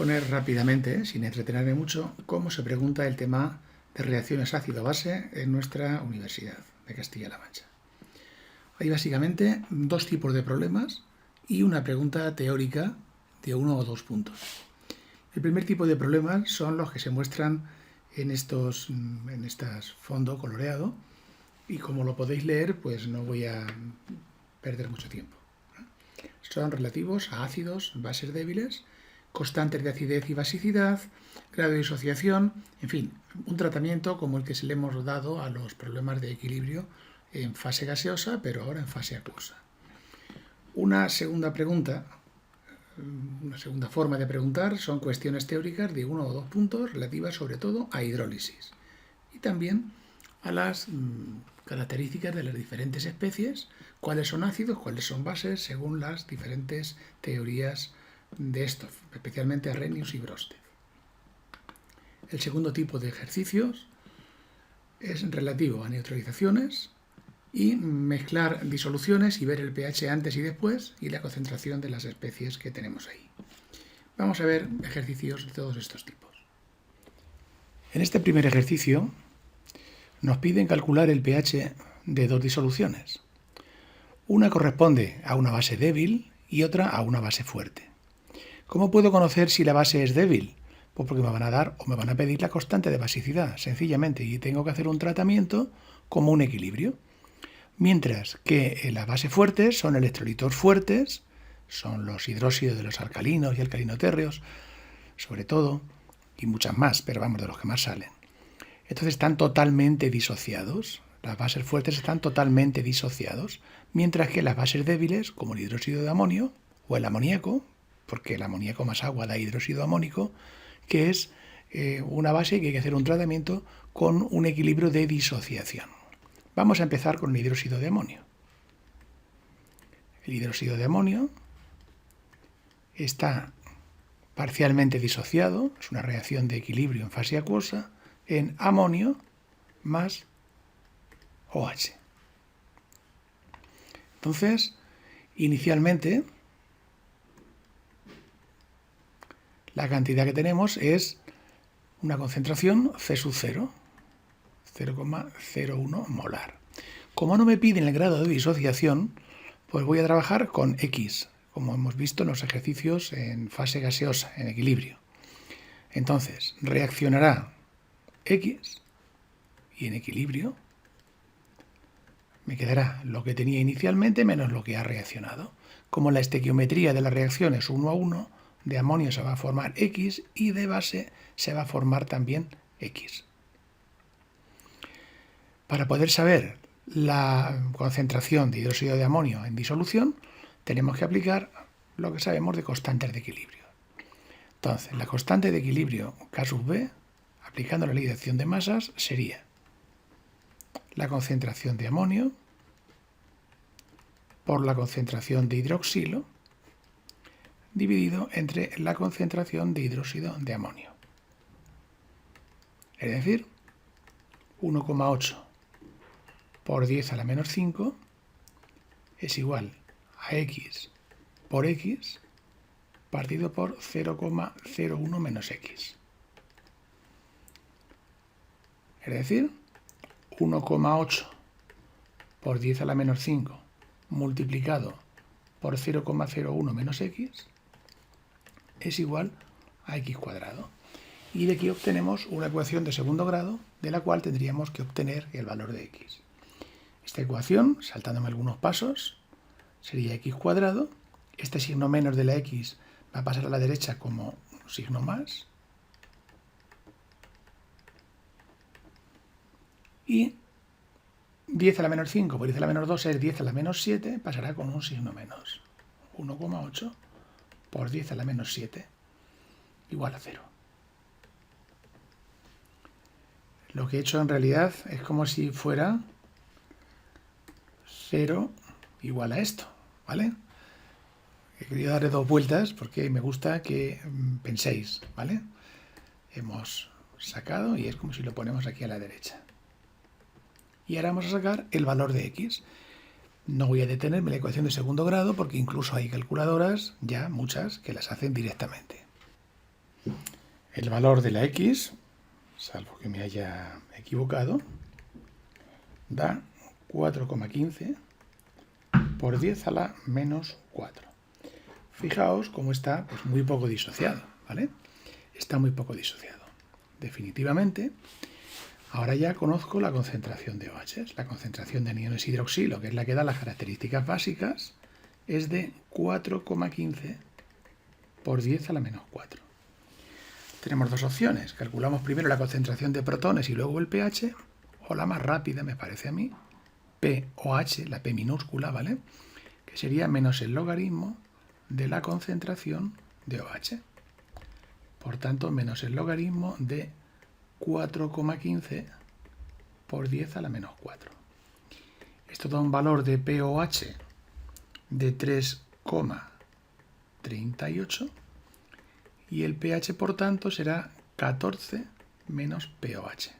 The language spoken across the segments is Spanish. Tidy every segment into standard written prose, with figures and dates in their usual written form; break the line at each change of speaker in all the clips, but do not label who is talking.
exponer rápidamente, sin entretenerme mucho, cómo se pregunta el tema de reacciones ácido-base en nuestra Universidad de Castilla-La Mancha. Hay básicamente dos tipos de problemas y una pregunta teórica de 1 o 2 puntos. El primer tipo de problemas son los que se muestran en estos fondo coloreado, y como lo podéis leer, pues no voy a perder mucho tiempo. Son relativos a ácidos, bases débiles, constantes de acidez y basicidad, grado de disociación, en fin, un tratamiento como el que se le hemos dado a los problemas de equilibrio en fase gaseosa, pero ahora en fase acuosa. Una segunda pregunta, una segunda forma de preguntar son cuestiones teóricas de 1 o 2 puntos relativas sobre todo a hidrólisis y también a las características de las diferentes especies, cuáles son ácidos, cuáles son bases, según las diferentes teorías de estos, especialmente Arrhenius y Brostad. El segundo tipo de ejercicios es relativo a neutralizaciones y mezclar disoluciones y ver el pH antes y después y la concentración de las especies que tenemos ahí. Vamos a ver ejercicios de todos estos tipos. En este primer ejercicio nos piden calcular el pH de dos disoluciones. Una corresponde a una base débil y otra a una base fuerte. ¿Cómo puedo conocer si la base es débil? Pues porque me van a dar o me van a pedir la constante de basicidad, sencillamente, y tengo que hacer un tratamiento como un equilibrio. Mientras que las bases fuertes son electrolitos fuertes, son los hidróxidos de los alcalinos y alcalinotérreos, sobre todo, y muchas más, pero vamos, de los que más salen. Entonces están totalmente disociados, las bases fuertes están totalmente disociados, mientras que las bases débiles, como el hidróxido de amonio o el amoníaco, porque el amoníaco más agua da hidróxido amónico, que es una base que hay que hacer un tratamiento con un equilibrio de disociación. Vamos a empezar con el hidróxido de amonio. El hidróxido de amonio está parcialmente disociado, es una reacción de equilibrio en fase acuosa, en amonio más OH. Entonces, inicialmente, la cantidad que tenemos es una concentración C sub 0, 0,01 molar. Como no me piden el grado de disociación, pues voy a trabajar con X, como hemos visto en los ejercicios en fase gaseosa, en equilibrio. Entonces, reaccionará X y en equilibrio me quedará lo que tenía inicialmente menos lo que ha reaccionado. Como la estequiometría de la reacción es 1 a 1, de amonio se va a formar X y de base se va a formar también X. Para poder saber la concentración de hidróxido de amonio en disolución, tenemos que aplicar lo que sabemos de constantes de equilibrio. Entonces, la constante de equilibrio K sub B, aplicando la ley de acción de masas, sería la concentración de amonio por la concentración de hidroxilo dividido entre la concentración de hidróxido de amonio. Es decir, 1,8 por 10 a la menos 5 es igual a X por X partido por 0,01 menos X. Es decir, 1,8 por 10 a la menos 5 multiplicado por 0,01 menos X es igual a X cuadrado. Y de aquí obtenemos una ecuación de segundo grado de la cual tendríamos que obtener el valor de X. Esta ecuación, saltándome algunos pasos, sería X cuadrado. Este signo menos de la X va a pasar a la derecha como un signo más. Y 10 a la menos 5 por 10 a la menos 2 es 10 a la menos 7, pasará con un signo menos. 1,8 por 10 a la menos 7 igual a 0. Lo que he hecho en realidad es como si fuera 0 igual a esto, ¿vale? He querido darle 2 vueltas porque me gusta que penséis, ¿vale? Hemos sacado y es como si lo ponemos aquí a la derecha. Y ahora vamos a sacar el valor de X. No voy a detenerme en la ecuación de segundo grado porque incluso hay calculadoras, ya muchas, que las hacen directamente. El valor de la x, salvo que me haya equivocado, da 4,15 por 10 a la menos 4. Fijaos cómo está pues, muy poco disociado, ¿vale? Está muy poco disociado. Definitivamente, ahora ya conozco la concentración de OH. La concentración de aniones hidroxilo, que es la que da las características básicas, es de 4,15 por 10 a la menos 4. Tenemos dos opciones. Calculamos primero la concentración de protones y luego el pH, o la más rápida, me parece a mí, pOH, la P minúscula, ¿vale? Que sería menos el logaritmo de la concentración de OH. Por tanto, menos el logaritmo de 4,15 por 10 a la menos 4. Esto da un valor de pOH de 3,38 y el pH, por tanto, será 14 menos pOH.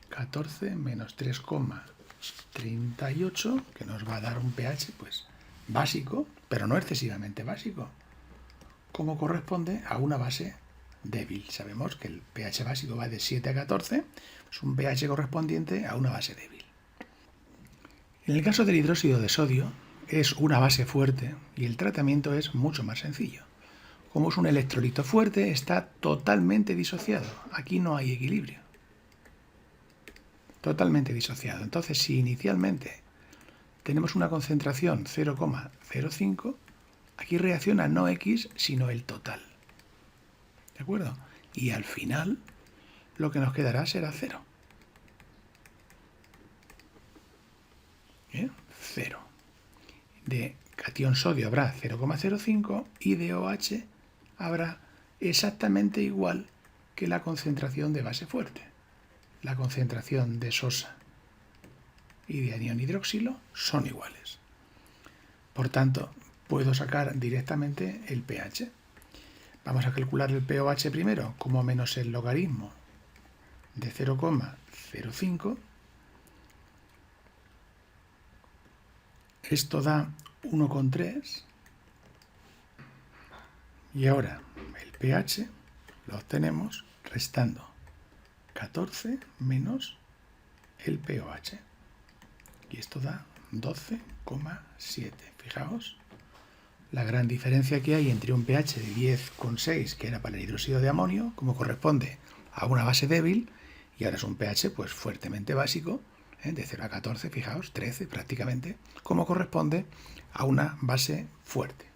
14 menos 3,38, que nos va a dar un pH pues básico, pero no excesivamente básico, como corresponde a una base débil. Sabemos que el pH básico va de 7 a 14, es un pH correspondiente a una base débil. En el caso del hidróxido de sodio, es una base fuerte y el tratamiento es mucho más sencillo. Como es un electrolito fuerte, está totalmente disociado. Aquí no hay equilibrio. Totalmente disociado. Entonces, si inicialmente tenemos una concentración 0,05, aquí reacciona no X, sino el total. ¿De acuerdo? Y al final, lo que nos quedará será 0. ¿Bien? 0. De catión sodio habrá 0,05 y de OH habrá exactamente igual que la concentración de base fuerte. La concentración de sosa y de anión hidroxilo son iguales. Por tanto, puedo sacar directamente el pH. Vamos a calcular el pOH primero como menos el logaritmo de 0,05. Esto da 1,3. Y ahora el pH lo obtenemos restando 14 menos el pOH. Y esto da 12,7. Fijaos la gran diferencia que hay entre un pH de 10,6, que era para el hidróxido de amonio, como corresponde a una base débil, y ahora es un pH pues fuertemente básico, de 0 a 14, fijaos, 13 prácticamente, como corresponde a una base fuerte.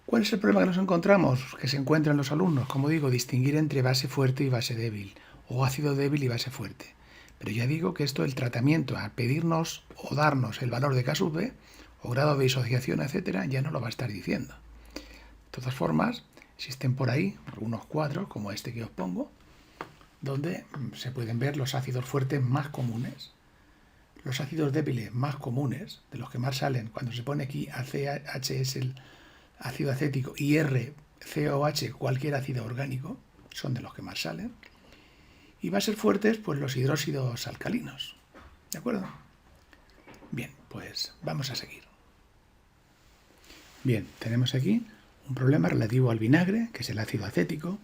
¿Cuál es el problema que nos encontramos? Que se encuentran los alumnos, como digo, distinguir entre base fuerte y base débil, o ácido débil y base fuerte. Pero ya digo que esto, el tratamiento, al pedirnos o darnos el valor de K sub B, o grado de disociación, etcétera, ya no lo va a estar diciendo. De todas formas, existen por ahí algunos cuadros, como este que os pongo, donde se pueden ver los ácidos fuertes más comunes, los ácidos débiles más comunes, de los que más salen. Cuando se pone aquí ACH es el ácido acético y RCOH cualquier ácido orgánico, son de los que más salen. Y bases fuertes, pues los hidróxidos alcalinos. ¿De acuerdo? Bien, pues vamos a seguir. Bien, tenemos aquí un problema relativo al vinagre, que es el ácido acético,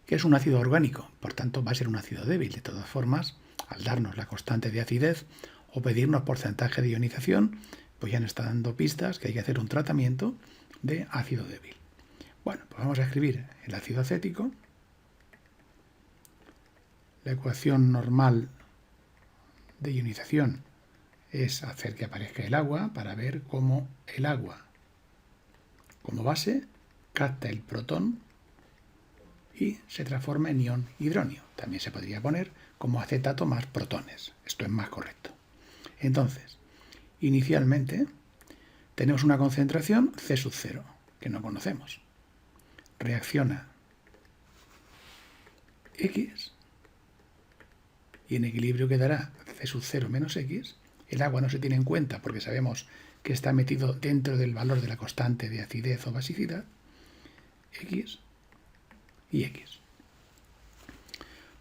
que es un ácido orgánico, por tanto va a ser un ácido débil. De todas formas, al darnos la constante de acidez o pedirnos porcentaje de ionización, pues ya nos está dando pistas que hay que hacer un tratamiento de ácido débil. Bueno, pues vamos a escribir el ácido acético. La ecuación normal de ionización es hacer que aparezca el agua para ver cómo el agua, como base, capta el protón y se transforma en ion hidronio. También se podría poner como acetato más protones. Esto es más correcto. Entonces, inicialmente tenemos una concentración C sub 0, que no conocemos. Reacciona X y en equilibrio quedará C sub 0 menos X. El agua no se tiene en cuenta porque sabemos que está metido dentro del valor de la constante de acidez o basicidad, X y X.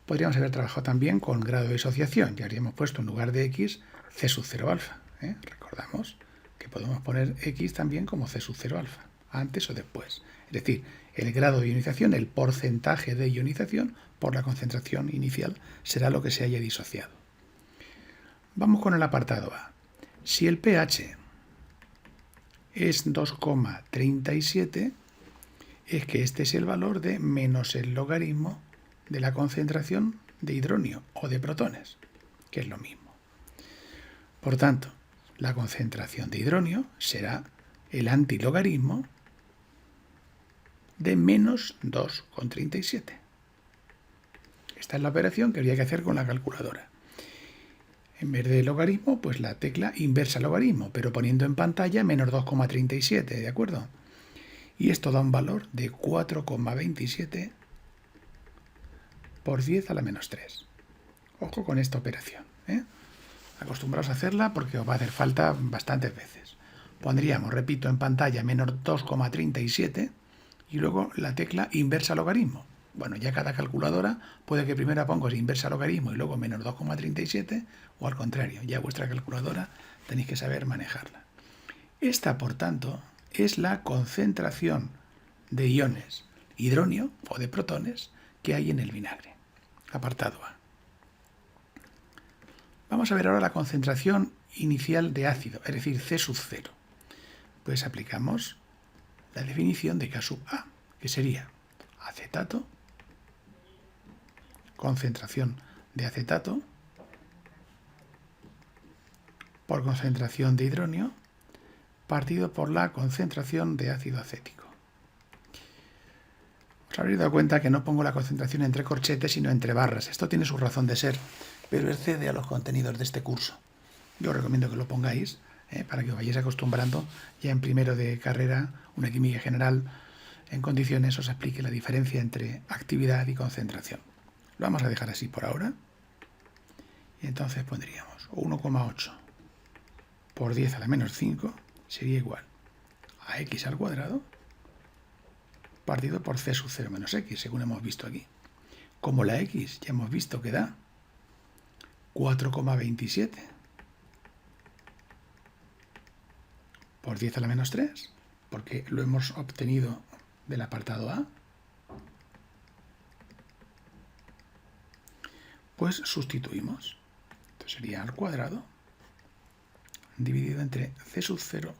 Podríamos haber trabajado también con grado de disociación, ya habríamos puesto en lugar de X C sub 0 alfa. Recordamos que podemos poner X también como C sub 0 alfa. antes o después. Es decir, el grado de ionización, el porcentaje de ionización por la concentración inicial será lo que se haya disociado. Vamos con el apartado A. Si el pH es 2,37, es que este es el valor de menos el logaritmo de la concentración de hidronio o de protones, que es lo mismo. Por tanto, la concentración de hidronio será el antilogaritmo de menos 2,37. Esta es la operación que habría que hacer con la calculadora. En vez de logaritmo, pues la tecla inversa logaritmo, pero poniendo en pantalla menos 2,37, ¿de acuerdo? Y esto da un valor de 4,27 por 10 a la menos 3. Ojo con esta operación, ¿eh? Acostumbraos a hacerla porque os va a hacer falta bastantes veces. Pondríamos, repito, en pantalla menos 2,37 y luego la tecla inversa logaritmo. Bueno, ya cada calculadora puede que primero pongas inversa logaritmo y luego menos 2,37 o al contrario, ya vuestra calculadora tenéis que saber manejarla. Esta, por tanto, es la concentración de iones hidronio o de protones que hay en el vinagre. Apartado A. Vamos a ver ahora la concentración inicial de ácido, es decir, C sub 0. Pues aplicamos la definición de K sub A, que sería acetato, concentración de acetato por concentración de hidronio partido por la concentración de ácido acético. Os habréis dado cuenta que no pongo la concentración entre corchetes, sino entre barras. Esto tiene su razón de ser, pero excede a los contenidos de este curso. Yo os recomiendo que lo pongáis para que os vayáis acostumbrando. Ya en primero de carrera, una química general en condiciones os explique la diferencia entre actividad y concentración. Lo vamos a dejar así por ahora. Y entonces pondríamos 1,8 por 10 a la menos 5 sería igual a x al cuadrado partido por c sub 0 menos x, según hemos visto aquí. Como la x ya hemos visto que da 4,27 por 10 a la menos 3, porque lo hemos obtenido del apartado A, pues sustituimos. Entonces sería al cuadrado dividido entre c sub 0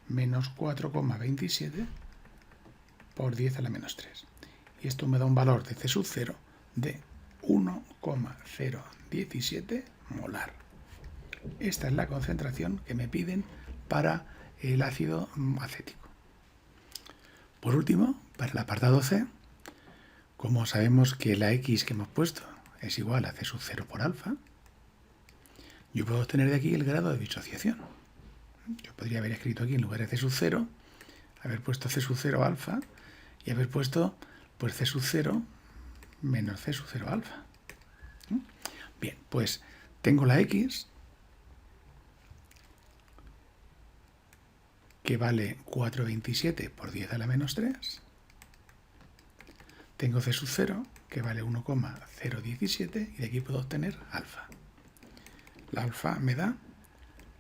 menos 4,27 por 10 a la menos 3. Y esto me da un valor de C sub 0 de 1,017 molar. Esta es la concentración que me piden para el ácido acético. Por último, para el apartado C, como sabemos que la X que hemos puesto es igual a C sub 0 por alfa, yo puedo obtener de aquí el grado de disociación. Yo podría haber escrito aquí en lugar de C sub 0, haber puesto C sub 0 alfa y haber puesto pues C sub 0 menos C sub 0 alfa. Bien, pues tengo la X que vale 4,27 por 10 a la menos 3. Tengo C sub 0 que vale 1,017 y de aquí puedo obtener alfa. La alfa me da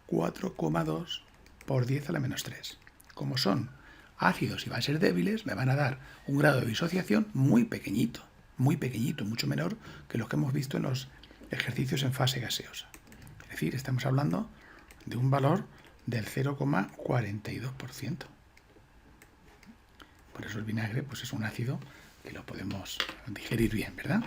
4,2 por 10 a la menos 3. Como son ácidos y bases débiles, me van a dar un grado de disociación muy pequeñito, mucho menor que los que hemos visto en los ejercicios en fase gaseosa. Es decir, estamos hablando de un valor del 0,42%. Por eso el vinagre pues es un ácido que lo podemos digerir bien, ¿verdad?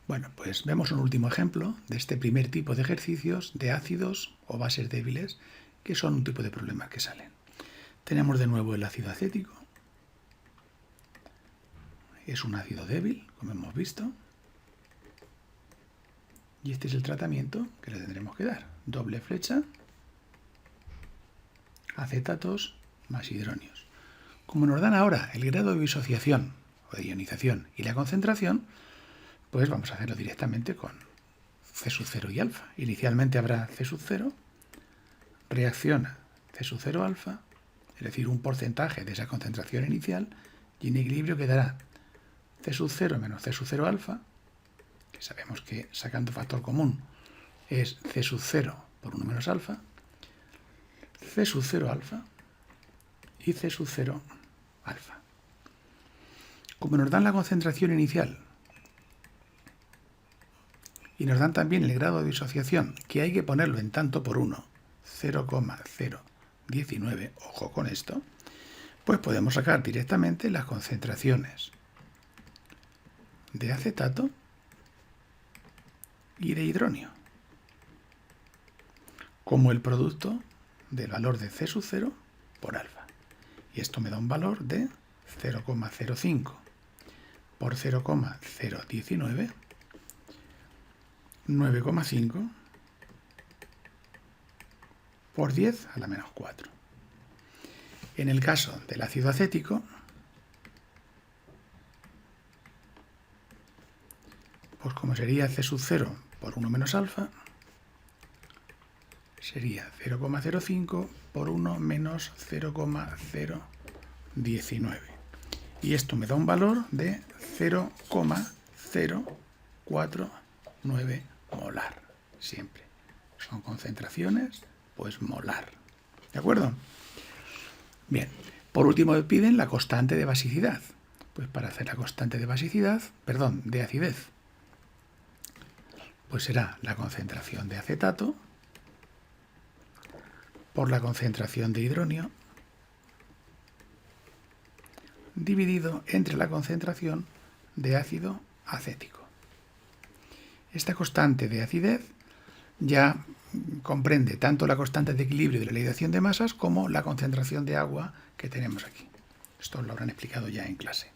Bueno, pues vemos un último ejemplo de este primer tipo de ejercicios de ácidos o bases débiles, que son un tipo de problemas que salen. Tenemos de nuevo el ácido acético. Es un ácido débil, como hemos visto. Y este es el tratamiento que le tendremos que dar. Doble flecha, acetatos más hidronios. Como nos dan ahora el grado de disociación o de ionización y la concentración, pues vamos a hacerlo directamente con C sub 0 y alfa. Inicialmente habrá C sub 0, reacciona C sub 0 alfa, es decir, un porcentaje de esa concentración inicial, y en equilibrio quedará C sub 0 menos C sub 0 alfa, que sabemos que sacando factor común es C sub 0 por 1 menos alfa, C sub 0 alfa y C sub 0 alfa. Como nos dan la concentración inicial y nos dan también el grado de disociación, que hay que ponerlo en tanto por 1, 0,019, ojo con esto, pues podemos sacar directamente las concentraciones de acetato y de hidronio como el producto del valor de C sub 0 por alfa. Y esto me da un valor de 0,05 por 0,019, 9,5 por 10 a la menos 4. En el caso del ácido acético, pues como sería C sub 0 por 1 menos alfa, sería 0,05 por 1 menos 0,019. Y esto me da un valor de 0,049 molar. Siempre son concentraciones, pues molar. ¿De acuerdo? Bien. Por último me piden la constante de basicidad. Pues para hacer la constante de basicidad, de acidez, pues será la concentración de acetato por la concentración de hidronio dividido entre la concentración de ácido acético. Esta constante de acidez ya comprende tanto la constante de equilibrio de la ligación de masas como la concentración de agua que tenemos aquí. Esto lo habrán explicado ya en clase.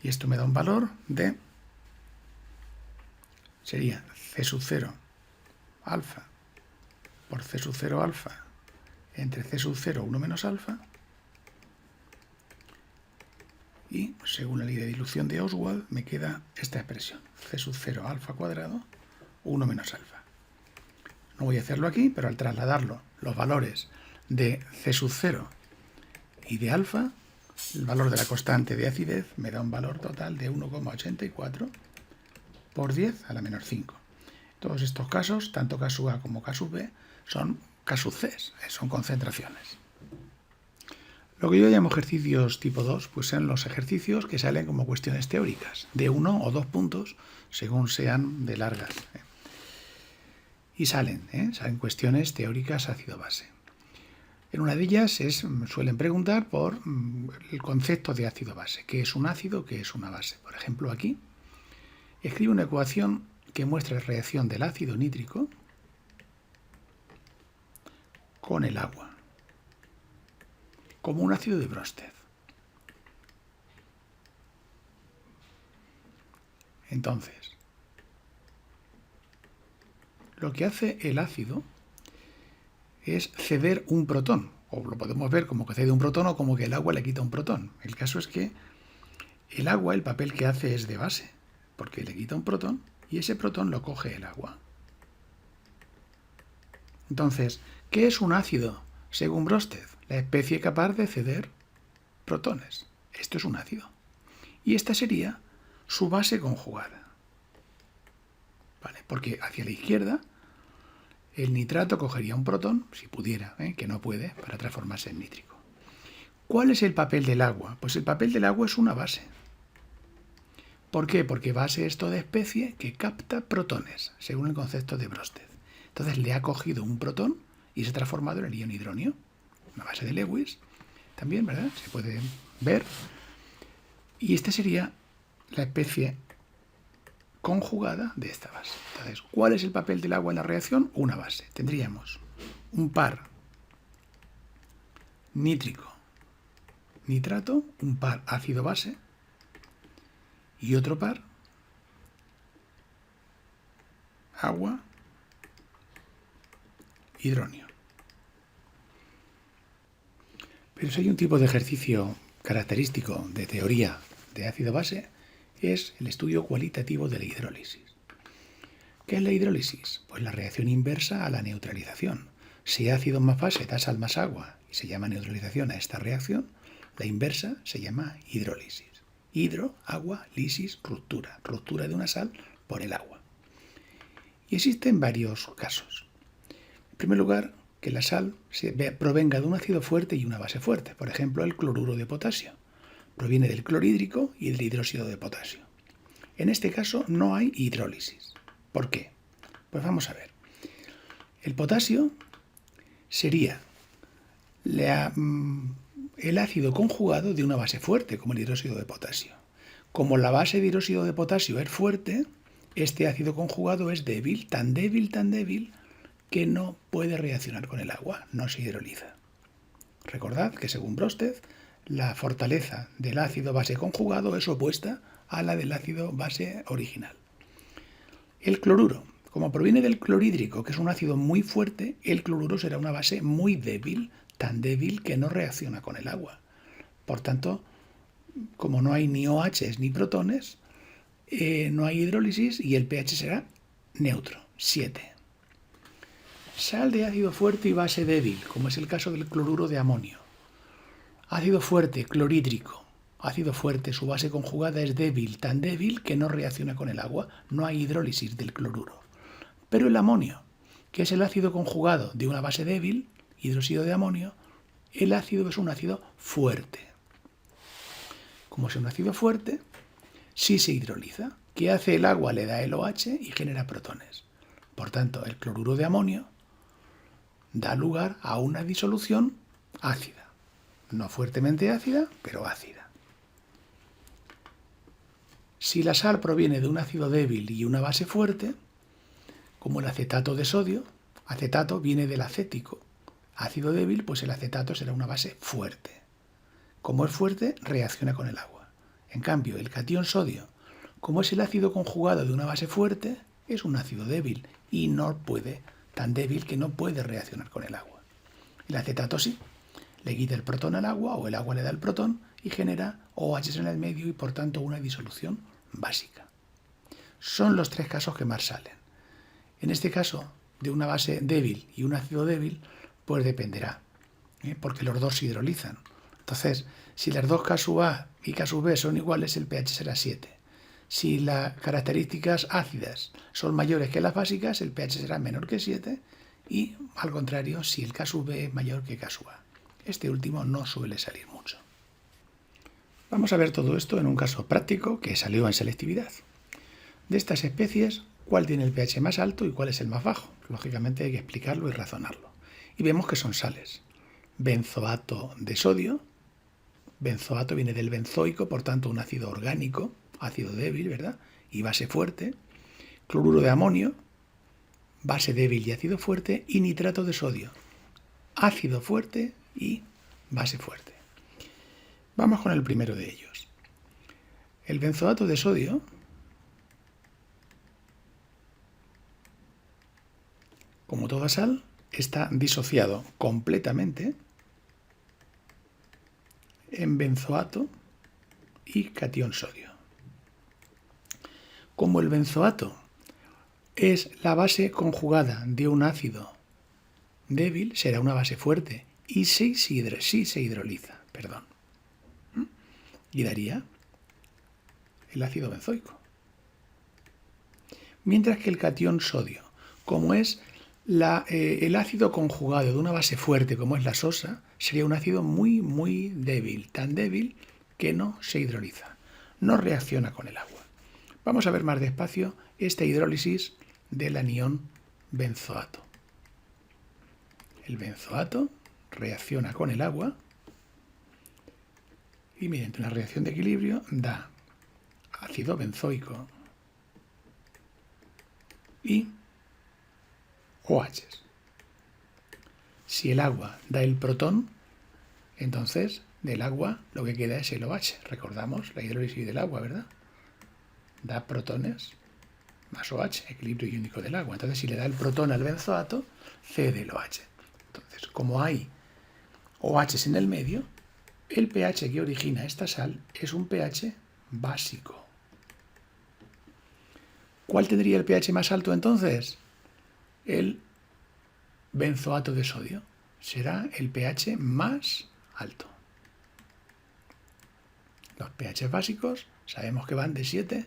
Y esto me da un valor de, sería C sub 0 alfa por C sub 0 alfa entre C sub 0 1 menos alfa, y según la ley de dilución de Oswald me queda esta expresión, C sub 0 alfa cuadrado 1 menos alfa. No voy a hacerlo aquí, pero al trasladarlo los valores de C sub 0 y de alfa, el valor de la constante de acidez me da un valor total de 1,84 por 10 a la menor 5. Todos estos casos, tanto K sub A como K sub B, son K sub C, son concentraciones. Lo que yo llamo ejercicios tipo 2, pues son los ejercicios que salen como cuestiones teóricas, de 1 o 2 puntos, según sean de largas. Y salen cuestiones teóricas ácido-base. En una de ellas suelen preguntar por el concepto de ácido-base, qué es un ácido, qué es una base. Por ejemplo, aquí escribe una ecuación que muestra la reacción del ácido nítrico con el agua, como un ácido de Bronsted. Entonces, lo que hace el ácido es ceder un protón, o lo podemos ver como que cede un protón o como que el agua le quita un protón. El caso es que el agua, el papel que hace es de base, porque le quita un protón y ese protón lo coge el agua. Entonces, ¿qué es un ácido según Bronsted? La especie capaz de ceder protones. Esto es un ácido. Y esta sería su base conjugada. ¿Vale? Porque hacia la izquierda el nitrato cogería un protón, si pudiera, que no puede, para transformarse en nítrico. ¿Cuál es el papel del agua? Pues el papel del agua es una base. ¿Por qué? Porque base es toda especie que capta protones, según el concepto de Bronsted. Entonces le ha cogido un protón y se ha transformado en el ion hidronio. Una base de Lewis, también, ¿verdad? Se puede ver. Y esta sería la especie conjugada de esta base. Entonces, ¿cuál es el papel del agua en la reacción? Una base. Tendríamos un par nítrico-nitrato, un par ácido-base y otro par agua-hidronio. Pero si hay un tipo de ejercicio característico de teoría de ácido-base, es el estudio cualitativo de la hidrólisis. ¿Qué es la hidrólisis? Pues la reacción inversa a la neutralización. Si ácido más base da sal más agua y se llama neutralización a esta reacción, la inversa se llama hidrólisis. Hidro, agua, lisis, ruptura. Ruptura de una sal por el agua. Y existen varios casos. En primer lugar, que la sal provenga de un ácido fuerte y una base fuerte. Por ejemplo, el cloruro de potasio proviene del clorhídrico y del hidróxido de potasio. En este caso no hay hidrólisis. ¿Por qué? Pues vamos a ver. El potasio sería el ácido conjugado de una base fuerte, como el hidróxido de potasio. Como la base de hidróxido de potasio es fuerte, este ácido conjugado es débil, tan débil, que no puede reaccionar con el agua, no se hidroliza. Recordad que según Brosted, la fortaleza del ácido base conjugado es opuesta a la del ácido base original. El cloruro, como proviene del clorhídrico, que es un ácido muy fuerte, el cloruro será una base muy débil, tan débil que no reacciona con el agua. Por tanto, como no hay ni OHs ni protones, no hay hidrólisis y el pH será neutro, 7. Sal de ácido fuerte y base débil, como es el caso del cloruro de amonio. Ácido fuerte, clorhídrico. Ácido fuerte, su base conjugada es débil, tan débil que no reacciona con el agua, no hay hidrólisis del cloruro. Pero el amonio, que es el ácido conjugado de una base débil, hidróxido de amonio, el ácido es un ácido fuerte. Como es un ácido fuerte, sí se hidroliza. ¿Qué hace el agua? Le da el OH y genera protones. Por tanto, el cloruro de amonio da lugar a una disolución ácida. No fuertemente ácida, pero ácida. Si la sal proviene de un ácido débil y una base fuerte, como el acetato de sodio, acetato viene del acético. Ácido débil, pues el acetato será una base fuerte. Como es fuerte, reacciona con el agua. En cambio, el catión sodio, como es el ácido conjugado de una base fuerte, es un ácido débil y no puede, tan débil que no puede reaccionar con el agua. El acetato sí, le quita el protón al agua o el agua le da el protón y genera OH en el medio y por tanto una disolución básica. Son los tres casos que más salen. En este caso, de una base débil y un ácido débil, pues dependerá, porque los dos se hidrolizan. Entonces, si las dos K sub A y K sub B son iguales, el pH será 7. Si las características ácidas son mayores que las básicas, el pH será menor que 7 y, al contrario, si el K sub B es mayor que K sub A. Este último no suele salir mucho. Vamos a ver todo esto en un caso práctico que salió en selectividad. De estas especies, ¿cuál tiene el pH más alto y cuál es el más bajo? Lógicamente hay que explicarlo y razonarlo. Y vemos que son sales. Benzoato de sodio. Benzoato viene del benzoico, por tanto un ácido orgánico, ácido débil, ¿verdad? Y base fuerte. Cloruro de amonio, base débil y ácido fuerte. Y nitrato de sodio, ácido fuerte y base fuerte. Vamos con el primero de ellos. El benzoato de sodio como toda sal, está disociado completamente en benzoato y catión sodio. Como el benzoato es la base conjugada de un ácido débil, será una base fuerte y sí se hidroliza, y daría el ácido benzoico. Mientras que el catión sodio, como es el ácido conjugado de una base fuerte como es la sosa, sería un ácido muy débil, tan débil que no se hidroliza, no reacciona con el agua. Vamos a ver más despacio esta hidrólisis del anión benzoato. El benzoato reacciona con el agua y mediante una reacción de equilibrio da ácido benzoico y OHs. Si el agua da el protón, entonces del agua lo que queda es el OH. Recordamos la hidrólisis del agua, ¿verdad? Da protones más OH, equilibrio iónico del agua. Entonces, si le da el protón al benzoato, cede el OH. Entonces, como hay OHs en el medio, el pH que origina esta sal es un pH básico. ¿Cuál tendría el pH más alto entonces? El benzoato de sodio. Será el pH más alto. Los pH básicos sabemos que van de 7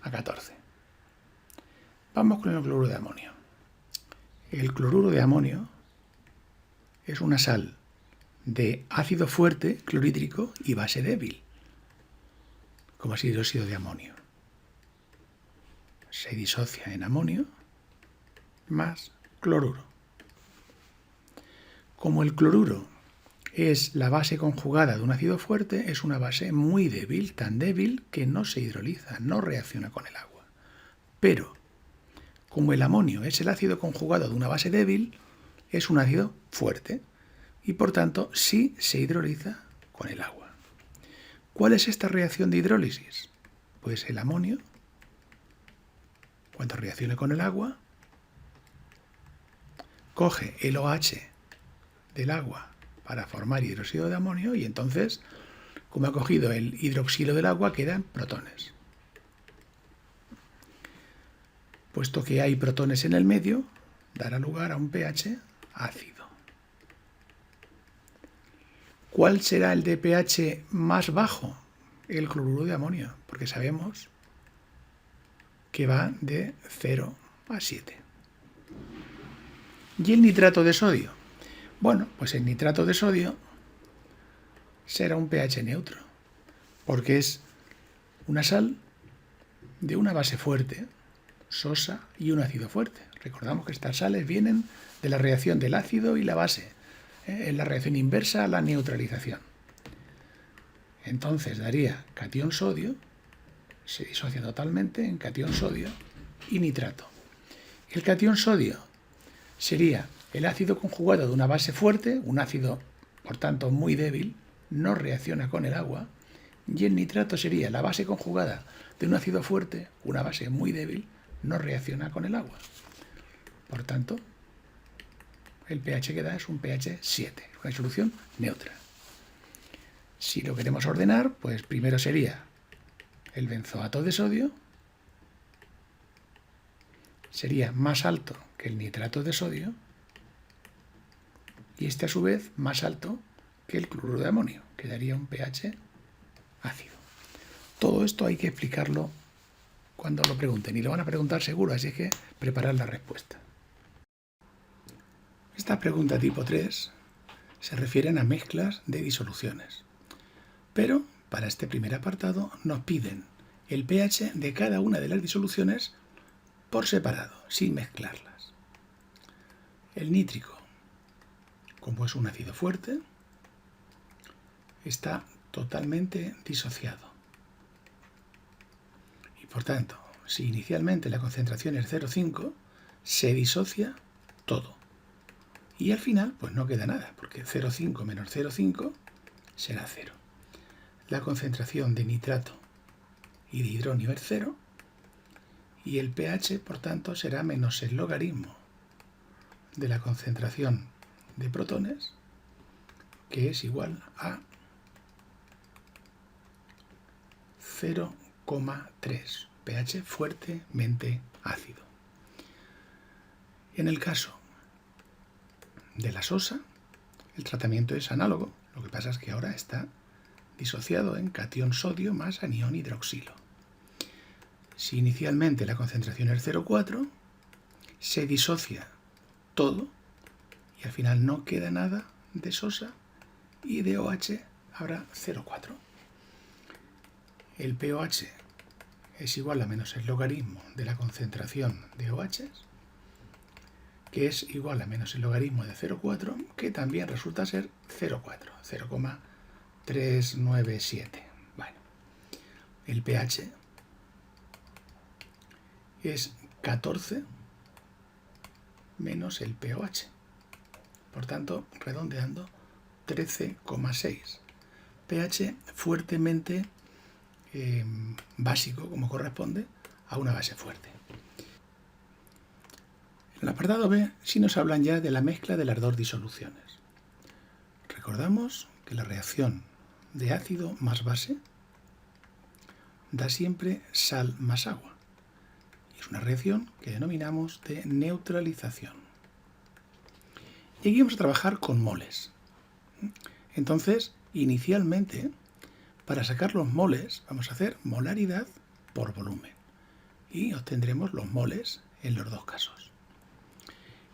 a 14. Vamos con el cloruro de amonio. El cloruro de amonio es una sal de ácido fuerte clorhídrico y base débil, como es hidróxido de amonio. Se disocia en amonio más cloruro. Como el cloruro es la base conjugada de un ácido fuerte, es una base muy débil, tan débil que no se hidroliza, no reacciona con el agua. Pero, como el amonio es el ácido conjugado de una base débil, es un ácido fuerte y por tanto sí se hidroliza con el agua. ¿Cuál es esta reacción de hidrólisis? Pues el amonio, cuando reaccione con el agua, coge el OH del agua para formar hidróxido de amonio y entonces, como ha cogido el hidroxilo del agua, quedan protones. Puesto que hay protones en el medio, dará lugar a un pH ácido. ¿Cuál será el de pH más bajo? El cloruro de amonio, porque sabemos que va de 0 a 7. ¿Y el nitrato de sodio? Bueno, pues el nitrato de sodio será un pH neutro, porque es una sal de una base fuerte, sosa, y un ácido fuerte. Recordamos que estas sales vienen de la reacción del ácido y la base, en la reacción inversa a la neutralización. Entonces daría catión sodio, se disocia totalmente en catión sodio y nitrato. El catión sodio sería el ácido conjugado de una base fuerte, un ácido por tanto muy débil, no reacciona con el agua, y el nitrato sería la base conjugada de un ácido fuerte, una base muy débil, no reacciona con el agua. Por tanto, el pH que da es un pH 7, una disolución neutra. Si lo queremos ordenar, pues primero sería el benzoato de sodio, sería más alto que el nitrato de sodio, y este a su vez más alto que el cloruro de amonio, que daría un pH ácido. Todo esto hay que explicarlo cuando lo pregunten, y lo van a preguntar seguro, así que preparad la respuesta. Esta pregunta tipo 3 se refieren a mezclas de disoluciones, pero para este primer apartado nos piden el pH de cada una de las disoluciones por separado, sin mezclarlas. El nítrico, como es un ácido fuerte, está totalmente disociado. Y por tanto, si inicialmente la concentración es 0,5, se disocia todo. Y al final, pues no queda nada, porque 0,5 menos 0,5 será 0. La concentración de nitrato y de hidrónio es 0, y el pH, por tanto, será menos el logaritmo de la concentración de protones, que es igual a 0,3, pH fuertemente ácido. En el caso de la sosa, el tratamiento es análogo, lo que pasa es que ahora está disociado en catión sodio más anión hidroxilo. Si inicialmente la concentración es 0,4, se disocia todo y al final no queda nada de sosa y de OH habrá 0,4. El pOH es igual a menos el logaritmo de la concentración de OH, que es igual a menos el logaritmo de 0,4, que también resulta ser 0,4, 0,397. Bueno, el pH es 14 menos el pOH. Por tanto, redondeando, 13,6. pH fuertemente básico, como corresponde a una base fuerte. En el apartado B sí nos hablan ya de la mezcla de las dos disoluciones. Recordamos que la reacción de ácido más base da siempre sal más agua. Y es una reacción que denominamos de neutralización. Y aquí vamos a trabajar con moles. Entonces, inicialmente, para sacar los moles, vamos a hacer molaridad por volumen. Y obtendremos los moles en los dos casos.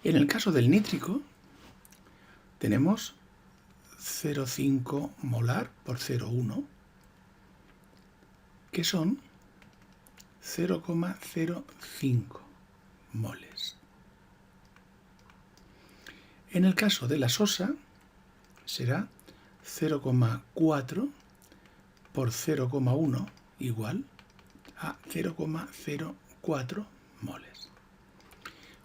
En el caso del nítrico, tenemos 0,5 molar por 0,1, que son 0,05 moles. En el caso de la sosa será 0,4 por 0,1 igual a 0,04 moles.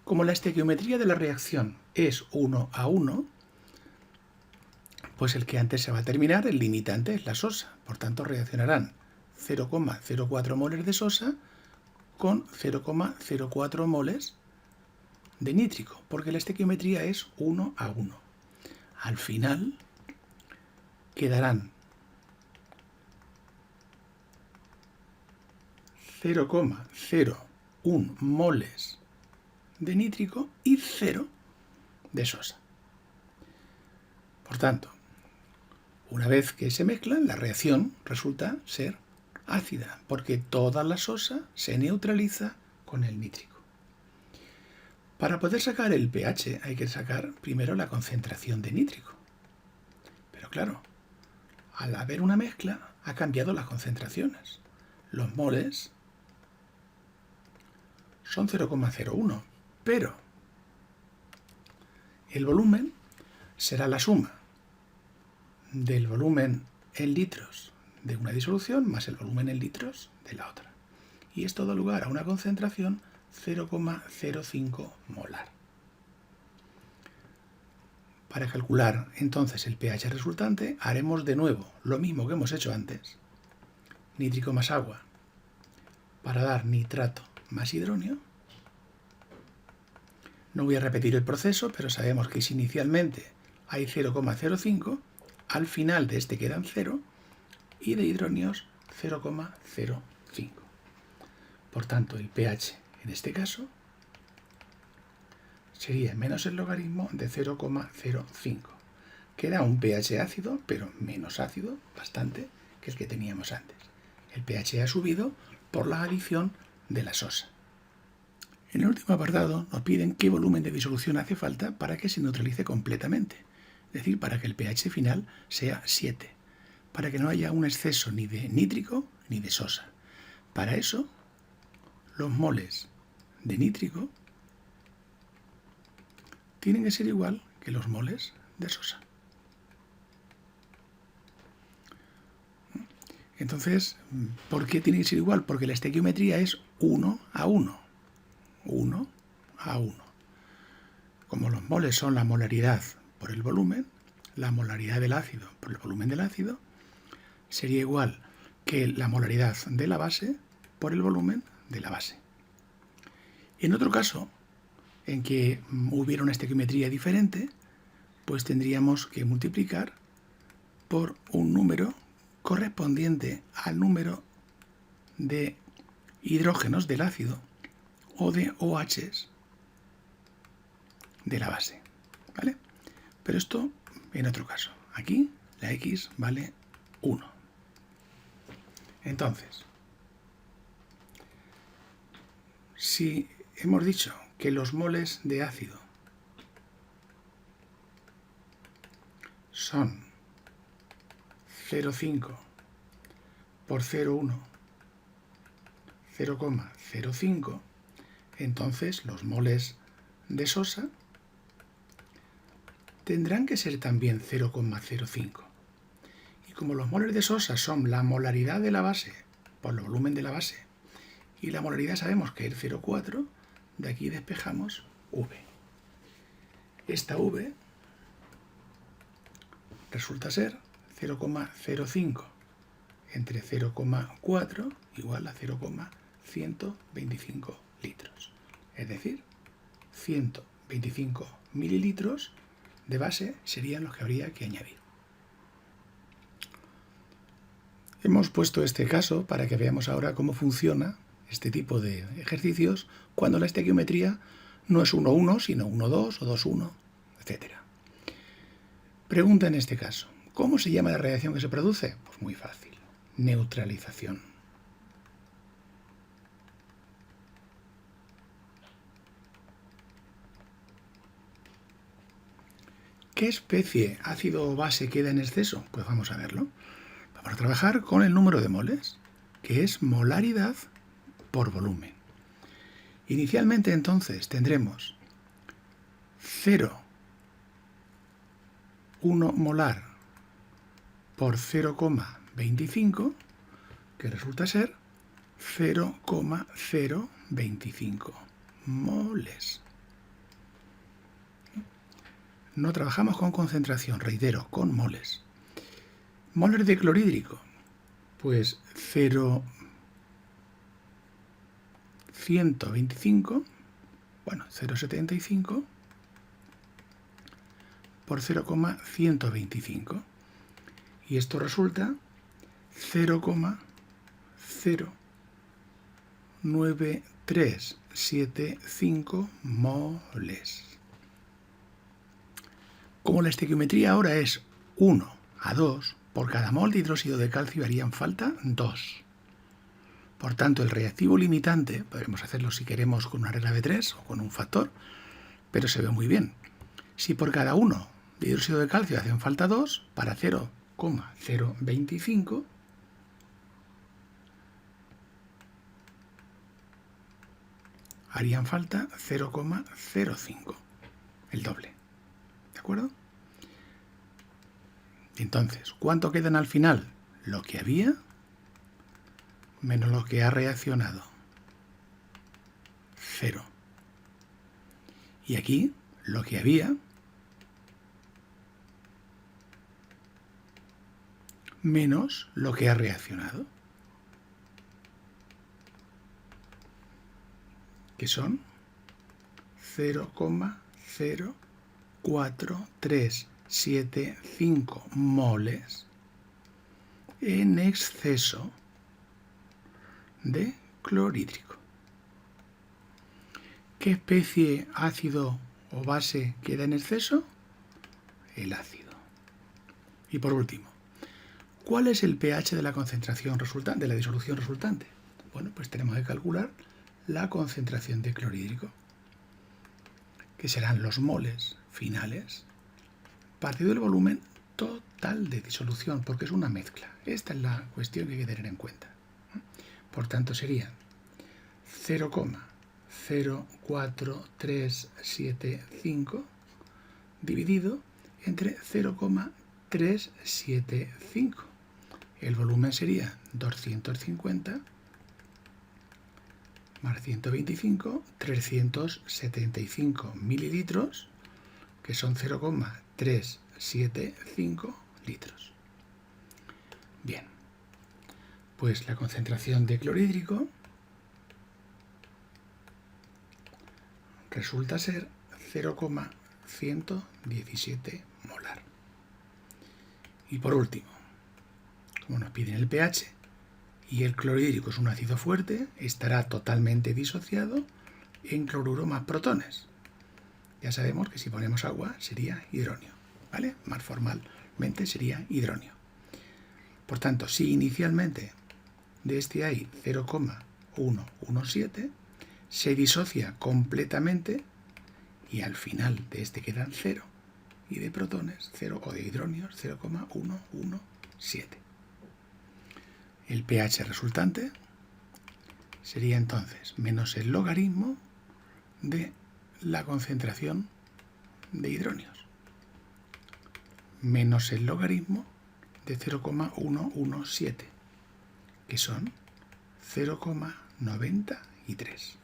Como la estequiometría de la reacción es 1 a 1, pues el que antes se va a terminar, el limitante es la sosa. Por tanto, reaccionarán 0,04 moles de sosa con 0,04 moles de nítrico, porque la estequiometría es 1 a 1. Al final quedarán 0,01 moles de nítrico y 0 de sosa. Por tanto, una vez que se mezclan, la reacción resulta ser ácida, porque toda la sosa se neutraliza con el nítrico. Para poder sacar el pH hay que sacar primero la concentración de nítrico. Pero claro, al haber una mezcla ha cambiado las concentraciones. Los moles son 0,01, pero el volumen será la suma del volumen en litros de una disolución más el volumen en litros de la otra. Y esto da lugar a una concentración 0,05 molar. Para calcular entonces el pH resultante haremos de nuevo lo mismo que hemos hecho antes. Nítrico más agua para dar nitrato más hidronio. No voy a repetir el proceso, pero sabemos que si inicialmente hay 0,05, al final de este quedan 0 y de hidronios 0,05. Por tanto, el pH en este caso sería menos el logaritmo de 0,05, que da un pH ácido, pero menos ácido, bastante, que el que teníamos antes. El pH ha subido por la adición de la sosa. En el último apartado nos piden qué volumen de disolución hace falta para que se neutralice completamente, es decir, para que el pH final sea 7, para que no haya un exceso ni de nítrico ni de sosa. Para eso, los moles de nítrico tienen que ser igual que los moles de sosa. Entonces, ¿por qué tiene que ser igual? Porque la estequiometría es 1 a 1. 1 a 1. Como los moles son la molaridad por el volumen, la molaridad del ácido por el volumen del ácido sería igual que la molaridad de la base por el volumen de la base. En otro caso, en que hubiera una estequiometría diferente, pues tendríamos que multiplicar por un número correspondiente al número de hidrógenos del ácido o de OHs de la base, ¿vale? Pero esto en otro caso. Aquí la X vale 1. Entonces, si hemos dicho que los moles de ácido son 0,5 por 0,1, 0,05, entonces los moles de sosa tendrán que ser también 0,05. Y como los moles de sosa son la molaridad de la base por el volumen de la base, y la molaridad sabemos que es 0,4, de aquí despejamos V. Esta V resulta ser 0,05 entre 0,4 igual a 0,125 litros. Es decir, 125 mililitros de base serían los que habría que añadir. Hemos puesto este caso para que veamos ahora cómo funciona este tipo de ejercicios cuando la estequiometría no es 1,1, sino 1,2 o 2,1, etc. Pregunta en este caso, ¿cómo se llama la reacción que se produce? Pues muy fácil, neutralización. ¿Qué especie ácido o base queda en exceso? Pues vamos a verlo. Vamos a trabajar con el número de moles, que es molaridad por volumen. Inicialmente entonces tendremos 0,1 molar por 0,25, que resulta ser 0,025 moles. No trabajamos con concentración, reitero, con moles. Moles de clorhídrico, pues 0,125 por 0,125. Y esto resulta 0,9375 moles. Como la estequiometría ahora es 1:2, por cada mol de hidróxido de calcio harían falta 2. Por tanto, el reactivo limitante, podremos hacerlo si queremos con una regla de 3 o con un factor, pero se ve muy bien. Si por cada 1 de hidróxido de calcio hacen falta 2, para 0,025 harían falta 0,05, el doble. ¿De acuerdo? Entonces, ¿cuánto quedan al final? Lo que había menos lo que ha reaccionado. 0. Y aquí, lo que había menos lo que ha reaccionado, que son 0,04375 moles en exceso de clorhídrico. ¿Qué especie ácido o base queda en exceso? El ácido. Y por último, ¿cuál es el pH de la concentración resultante, de la disolución resultante? Bueno, pues tenemos que calcular la concentración de clorhídrico, que serán los moles finales partido del volumen total de disolución, porque es una mezcla. Esta es la cuestión que hay que tener en cuenta. Por tanto, sería 0,04375 dividido entre 0,375. El volumen sería 250 más 125, 375 mililitros, que son 0,375 litros. Bien, pues la concentración de clorhídrico resulta ser 0,117 molar. Y por último, como nos piden el pH y el clorhídrico es un ácido fuerte, estará totalmente disociado en cloruro más protones. Ya sabemos que si ponemos agua sería hidronio, ¿vale? Más formalmente sería hidronio. Por tanto, si inicialmente de este hay 0,117, se disocia completamente y al final de este quedan 0 y de protones 0 o de hidronios 0,117. El pH resultante sería entonces menos el logaritmo de la concentración de hidronios menos el logaritmo de 0,117, que son 0,93.